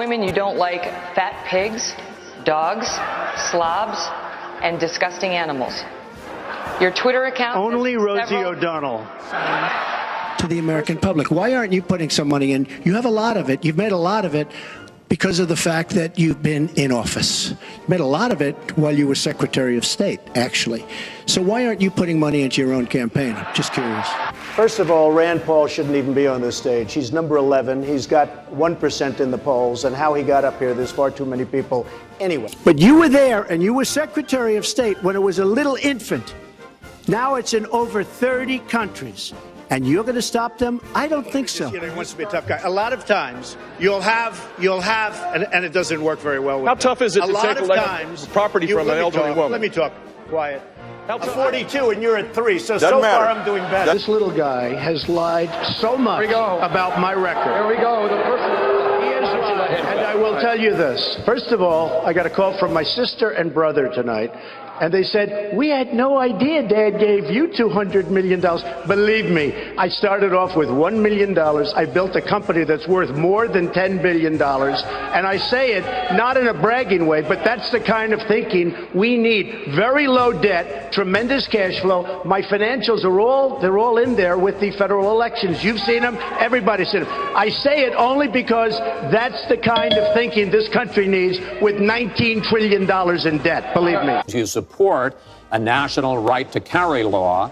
women you don't like fat pigs, dogs, slobs, and disgusting animals. Your Twitter account... Only Rosie O'Donnell. To the American public, why aren't you putting some money in? You have a lot of it. You've made a lot of it because of the fact that you've been in office. You made a lot of it while you were Secretary of State, actually. So why aren't you putting money into your own campaign? I'm just curious. First of all, Rand Paul shouldn't even be on this stage. He's number 11. He's got 1% in the polls, and how he got up here, there's far too many people anyway. But you were there, and you were Secretary of State when it was a little infant. Now it's in over 30 countries. And you're going to stop them? I don't think so. He wants to be a tough guy. A lot of times, you'll have, and it doesn't work very well with How tough is it to take property from an elderly woman? Let me talk. Quiet. I'm 42 and you're at 3, so far I'm doing better. This little guy has lied so much about my record. Here we go. The person. He is lying. And I will tell you this. First of all, I got a call from my sister and brother tonight. And they said, we had no idea Dad gave you $200 million. Believe me, I started off with $1 million. I built a company that's worth more than $10 billion. And I say it not in a bragging way, but that's the kind of thinking we need. Very low debt, tremendous cash flow. My financials are they're all in there with the federal elections. You've seen them. Everybody's seen them. I say it only because that's the kind of thinking this country needs with $19 trillion in debt. Believe me. You support a national right to carry law.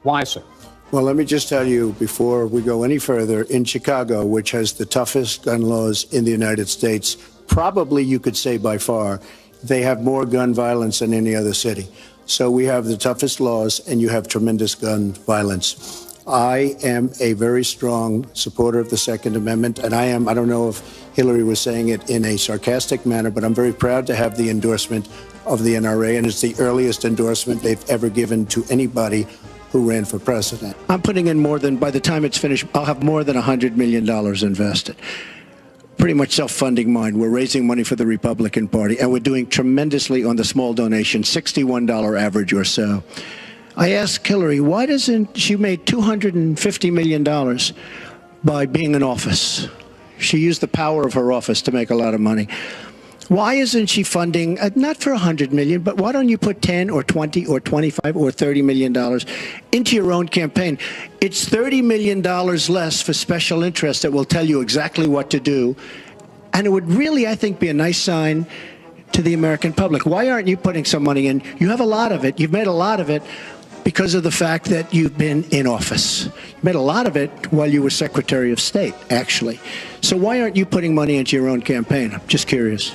Why, sir? Well, let me just tell you before we go any further, in Chicago, which has the toughest gun laws in the United States, probably you could say by far, they have more gun violence than any other city. So we have the toughest laws and you have tremendous gun violence. I am a very strong supporter of the Second Amendment, and I don't know if Hillary was saying it in a sarcastic manner, but I'm very proud to have the endorsement of the NRA, and it's the earliest endorsement they've ever given to anybody who ran for president. I'm putting in more than, by the time it's finished, I'll have more than $100 million invested. Pretty much self-funding mine. We're raising money for the Republican Party, and we're doing tremendously on the small donation, $61 average or so. I asked Hillary, why doesn't she make $250 million by being in office? She used the power of her office to make a lot of money. Why isn't she funding, not for $100 million, but why don't you put 10 or 20 or 25 or $30 million into your own campaign? It's $30 million less for special interests that will tell you exactly what to do. And it would really, I think, be a nice sign to the American public. Why aren't you putting some money in? You have a lot of it. You've made a lot of it because of the fact that you've been in office. You made a lot of it while you were Secretary of State, actually. So why aren't you putting money into your own campaign? I'm just curious.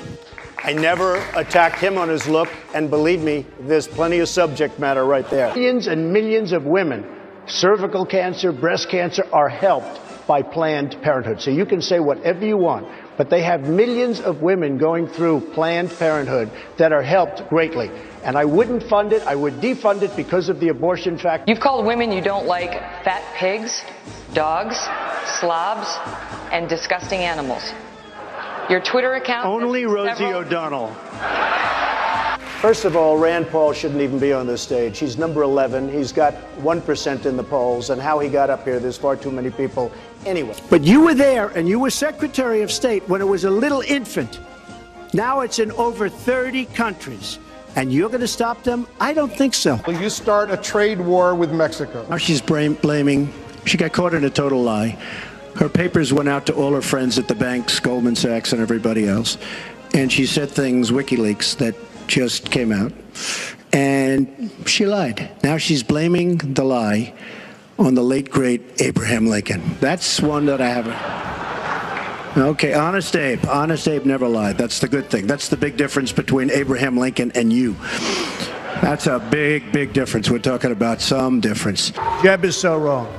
I never attacked him on his look, and believe me, there's plenty of subject matter right there. Millions and millions of women, cervical cancer, breast cancer, are helped by Planned Parenthood. So you can say whatever you want, but they have millions of women going through Planned Parenthood that are helped greatly. And I wouldn't fund it. I would defund it because of the abortion fact. You've called women you don't like fat pigs, dogs, slobs, and disgusting animals. Your Twitter account... Only Rosie O'Donnell. First of all, Rand Paul shouldn't even be on this stage. He's number 11. He's got 1% in the polls, and how he got up here, there's far too many people anyway. But you were there, and you were Secretary of State when it was a little infant. Now it's in over 30 countries. And you're going to stop them? I don't think so. Will you start a trade war with Mexico? Now she's blaming. She got caught in a total lie. Her papers went out to all her friends at the banks, Goldman Sachs and everybody else. And she said things, WikiLeaks, that just came out. And she lied. Now she's blaming the lie on the late, great Abraham Lincoln. That's one that I haven't. Okay, Honest Abe. Honest Abe never lied. That's the good thing. That's the big difference between Abraham Lincoln and you. That's a big, big difference. We're talking about some difference. Jeb is so wrong.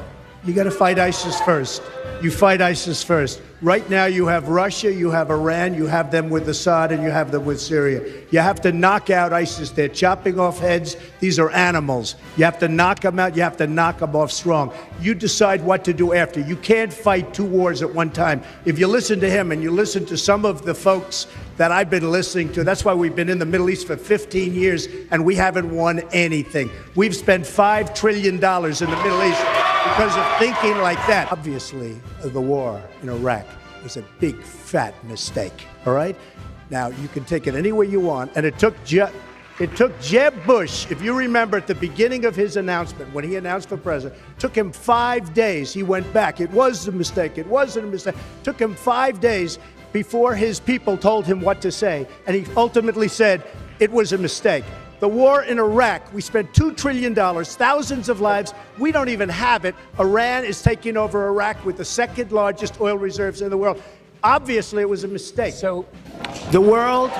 You got to fight ISIS first. You fight ISIS first. Right now you have Russia, you have Iran, you have them with Assad, and you have them with Syria. You have to knock out ISIS. They're chopping off heads. These are animals. You have to knock them out. You have to knock them off strong. You decide what to do after. You can't fight two wars at one time. If you listen to him and you listen to some of the folks that I've been listening to, that's why we've been in the Middle East for 15 years and we haven't won anything. We've spent $5 trillion in the Middle East because of thinking like that. Obviously, the war in Iraq was a big, fat mistake, all right? Now, you can take it any way you want, and it took Jeb Bush, if you remember at the beginning of his announcement, when he announced for president, took him 5 days. He went back. It was a mistake. It wasn't a mistake. Took him 5 days before his people told him what to say, and he ultimately said it was a mistake. The war in Iraq, we spent $2 trillion, thousands of lives. We don't even have it. Iran is taking over Iraq with the second largest oil reserves in the world. Obviously, it was a mistake. So the world,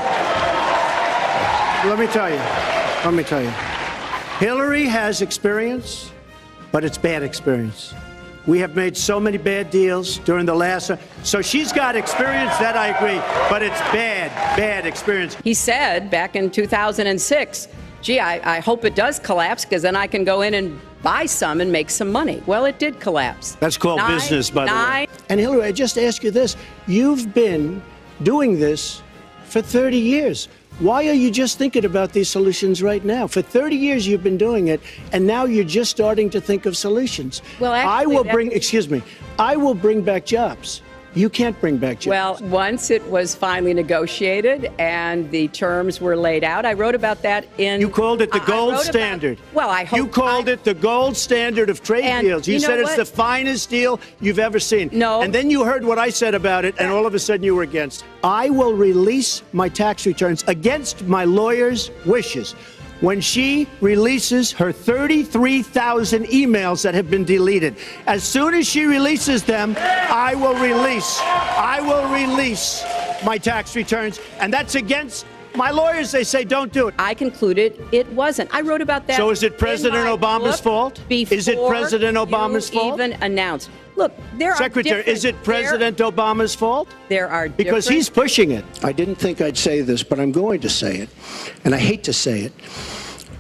let me tell you, Hillary has experience, but it's bad experience. We have made so many bad deals during the last, so she's got experience, that I agree, but it's bad experience. He said back in 2006, gee, I hope it does collapse because then I can go in and buy some and make some money. Well, it did collapse. That's called business, by the way. And Hillary, I just ask you this. You've been doing this for 30 years. Why are you just thinking about these solutions right now? For 30 years you've been doing it, and now you're just starting to think of solutions. Well, actually, I will bring back jobs. You can't bring back jobs. Well, once it was finally negotiated and the terms were laid out, I wrote about that in... You called it the gold standard. I hope... You called it the gold standard of trade deals. You said it's the finest deal you've ever seen. No. And then you heard what I said about it, and all of a sudden you were against. I will release my tax returns against my lawyer's wishes when she releases her 33,000 emails that have been deleted. As soon as she releases them, I will release my tax returns, and that's against my lawyers. They say don't do it. I concluded it wasn't. I wrote about that. So is it President Obama's fault? Is it President Obama's fault? Even announced. Look, there Secretary, is it President Obama's fault? There are because he's pushing it. I didn't think I'd say this, but I'm going to say it, and I hate to say it.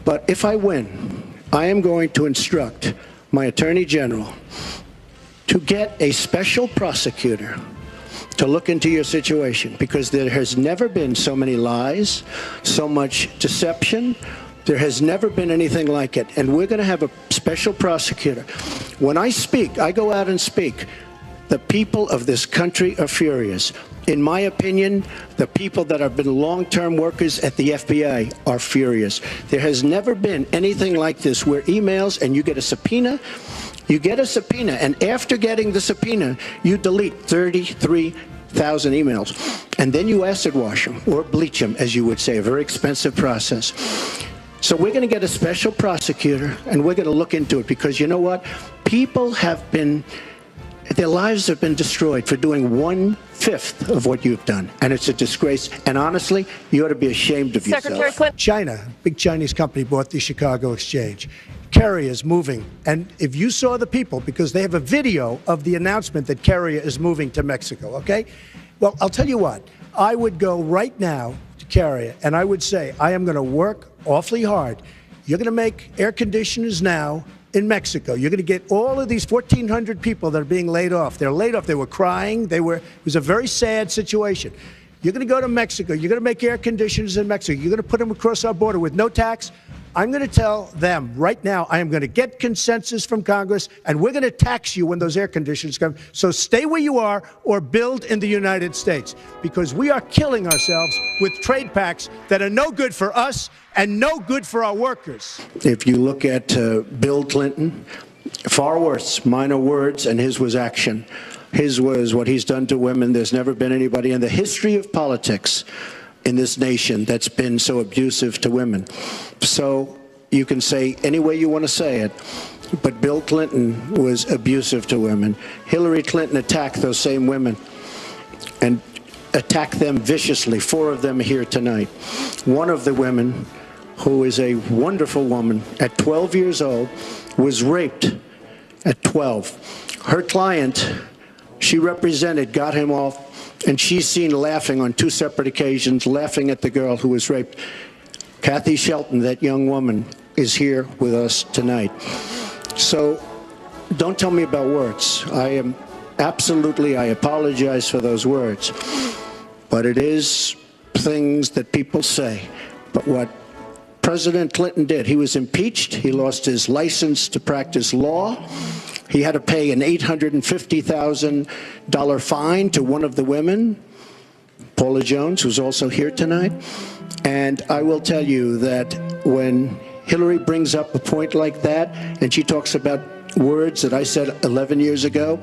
But if I win, I am going to instruct my Attorney General to get a special prosecutor to look into your situation, because there has never been so many lies, so much deception. There has never been anything like it. And we're going to have a special prosecutor. When I speak, I go out and speak. The people of this country are furious. In my opinion, the people that have been long-term workers at the FBI are furious. There has never been anything like this, where emails and you get a subpoena, and after getting the subpoena, you delete 33,000 emails. And then you acid wash them, or bleach them, as you would say, a very expensive process. So we're going to get a special prosecutor, and we're going to look into it, because you know what? People have been... Their lives have been destroyed for doing 1/5 of what you've done. And it's a disgrace. And honestly, you ought to be ashamed of yourself. Secretary Clinton. China, big Chinese company, bought the Chicago Exchange. Carrier is moving. And if you saw the people, because they have a video of the announcement that Carrier is moving to Mexico, okay? Well, I'll tell you what. I would go right now to Carrier, and I would say, I am going to work awfully hard. You're going to make air conditioners now in Mexico. You're going to get all of these 1,400 people that are being laid off. They're laid off. They were crying. It was a very sad situation. You're going to go to Mexico. You're going to make air conditioners in Mexico. You're going to put them across our border with no tax. I'm going to tell them right now, I am going to get consensus from Congress, and we're going to tax you when those air conditioners come. So stay where you are or build in the United States, because we are killing ourselves with trade pacts that are no good for us and no good for our workers. If you look at Bill Clinton, far worse, minor words, and his was action. His was what he's done to women. There's never been anybody in the history of politics in this nation that's been so abusive to women. So you can say any way you want to say it, but Bill Clinton was abusive to women. Hillary Clinton attacked those same women and attacked them viciously. 4 of them are here tonight. One of the women, who is a wonderful woman, at 12 years old, was raped at 12. Her client, she represented, got him off, and she's seen laughing on 2 separate occasions, laughing at the girl who was raped. Kathy Shelton, that young woman, is here with us tonight. So don't tell me about words. I apologize for those words. But it is things that people say. But what President Clinton did, he was impeached. He lost his license to practice law. He had to pay an $850,000 fine to one of the women, Paula Jones, who's also here tonight. And I will tell you that when Hillary brings up a point like that, and she talks about words that I said 11 years ago,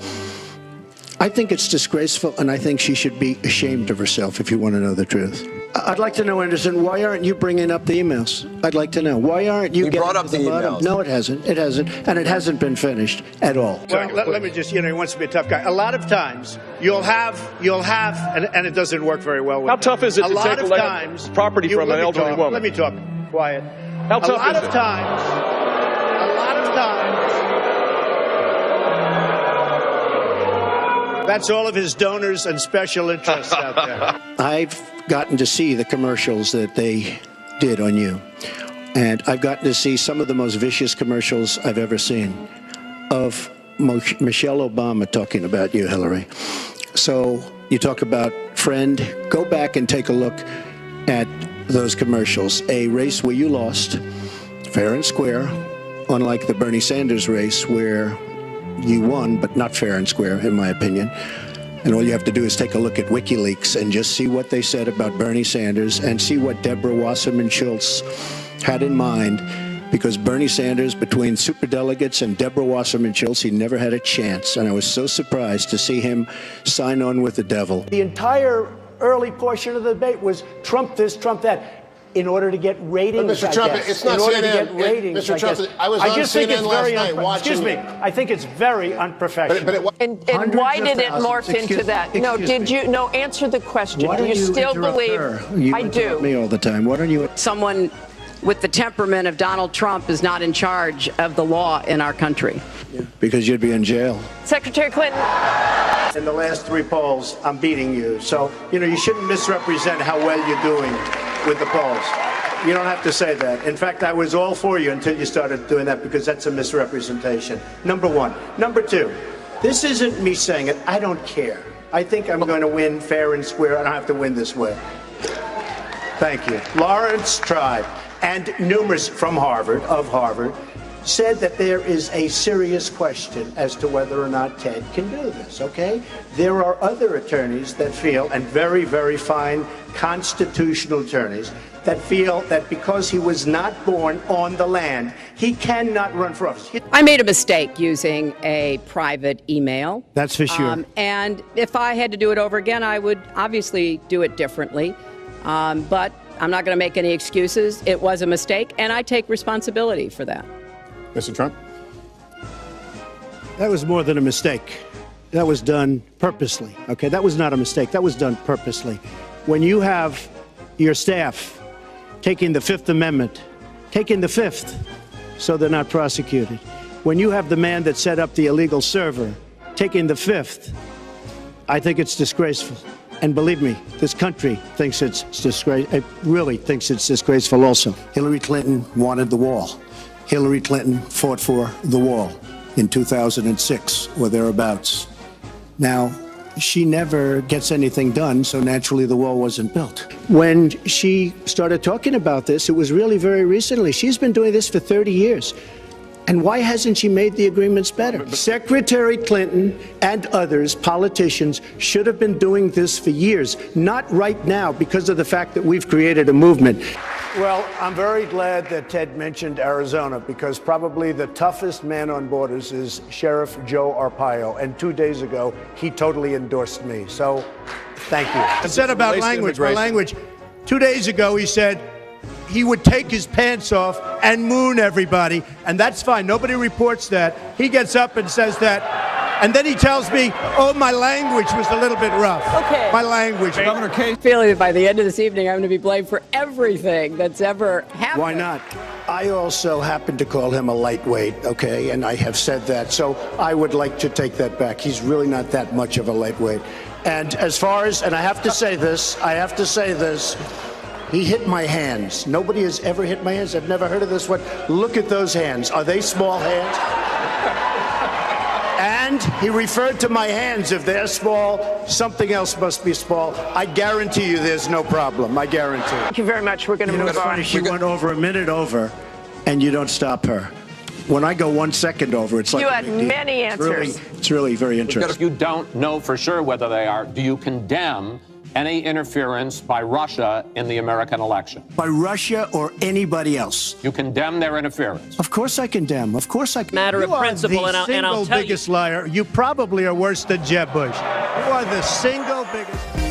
I think it's disgraceful, and I think she should be ashamed of herself, if you want to know the truth. I'd like to know, Anderson, why aren't you bringing up the emails? I'd like to know. Why aren't you brought up the emails. No, it hasn't. It hasn't. And it hasn't been finished at all. Well, let me just, he wants to be a tough guy. A lot of times you'll have, and it doesn't work very well with How tough is it to take property from an elderly woman? Let me talk. Quiet. How tough is it? A lot of times. That's all of his donors and special interests out there. I've gotten to see the commercials that they did on you. And I've gotten to see some of the most vicious commercials I've ever seen of Michelle Obama talking about you, Hillary. So you talk about friend. Go back and take a look at those commercials. A race where you lost, fair and square, unlike the Bernie Sanders race where you won, but not fair and square, in my opinion. And all you have to do is take a look at WikiLeaks and just see what they said about Bernie Sanders and see what Deborah Wasserman Schultz had in mind, because Bernie Sanders, between superdelegates and Deborah Wasserman Schultz, he never had a chance. And I was so surprised to see him sign on with the devil. The entire early portion of the debate was Trump this, Trump that. In order to get ratings, Mr. Trump, it's not in order CNN. to get ratings, Mr. Trump, I was on CNN last night watching. Excuse me. I think it's very unprofessional. And why did it morph into that? No, did you? No, answer the question. Do you still believe? I do. Me all the time. Why don't you? Someone with the temperament of Donald Trump is not in charge of the law in our country. Yeah, because you'd be in jail. Secretary Clinton. In the last 3 polls, I'm beating you. So, you shouldn't misrepresent how well you're doing with the polls. You don't have to say that. In fact, I was all for you until you started doing that, because that's a misrepresentation. Number one. Number two, this isn't me saying it. I don't care. I think I'm going to win fair and square. I don't have to win this way. Thank you. Lawrence Tribe and numerous from Harvard, said that there is a serious question as to whether or not Ted can do this, okay? There are other attorneys that feel, and very, very fine constitutional attorneys, that feel that because he was not born on the land, he cannot run for office. I made a mistake using a private email. That's for sure. And if I had to do it over again, I would obviously do it differently. But I'm not going to make any excuses. It was a mistake, and I take responsibility for that. Mr. Trump? That was more than a mistake. That was done purposely, okay? That was not a mistake. That was done purposely. When you have your staff taking the Fifth Amendment, taking the Fifth, so they're not prosecuted. When you have the man that set up the illegal server taking the Fifth, I think it's disgraceful. And believe me, this country thinks it's disgraceful. It really thinks it's disgraceful also. Hillary Clinton wanted the wall. Hillary Clinton fought for the wall in 2006 or thereabouts. Now, she never gets anything done, so naturally the wall wasn't built. When she started talking about this, it was really very recently. She's been doing this for 30 years. And why hasn't she made the agreements better? Secretary Clinton and others, politicians, should have been doing this for years, not right now because of the fact that we've created a movement. Well, I'm very glad that Ted mentioned Arizona, because probably the toughest man on borders is Sheriff Joe Arpaio. And 2 days ago, he totally endorsed me. So thank you. I said about language, my language. 2 days ago, he said he would take his pants off and moon everybody. And that's fine. Nobody reports that. He gets up and says that. And then he tells me, oh, my language was a little bit rough. Okay. My language. Governor Casey. Feeling that by the end of this evening, I'm going to be blamed for everything that's ever happened. Why not? I also happen to call him a lightweight, okay? And I have said that. So I would like to take that back. He's really not that much of a lightweight. And as far as, and I have to say this, he hit my hands. Nobody has ever hit my hands. I've never heard of this one. Look at those hands. Are they small hands? And he referred to my hands. If they're small, something else must be small. I guarantee you there's no problem. I guarantee. Thank you very much. We're going to move on. She went over a minute over, and you don't stop her. When I go 1 second over, it's like you had many answers. It's really very interesting. But if you don't know for sure whether they are, do you condemn any interference by Russia in the American election? By Russia or anybody else? You condemn their interference? Of course I condemn. Of course I condemn. Matter of principle, and I'll tell you. You are the single biggest liar. You probably are worse than Jeb Bush. You are the single biggest.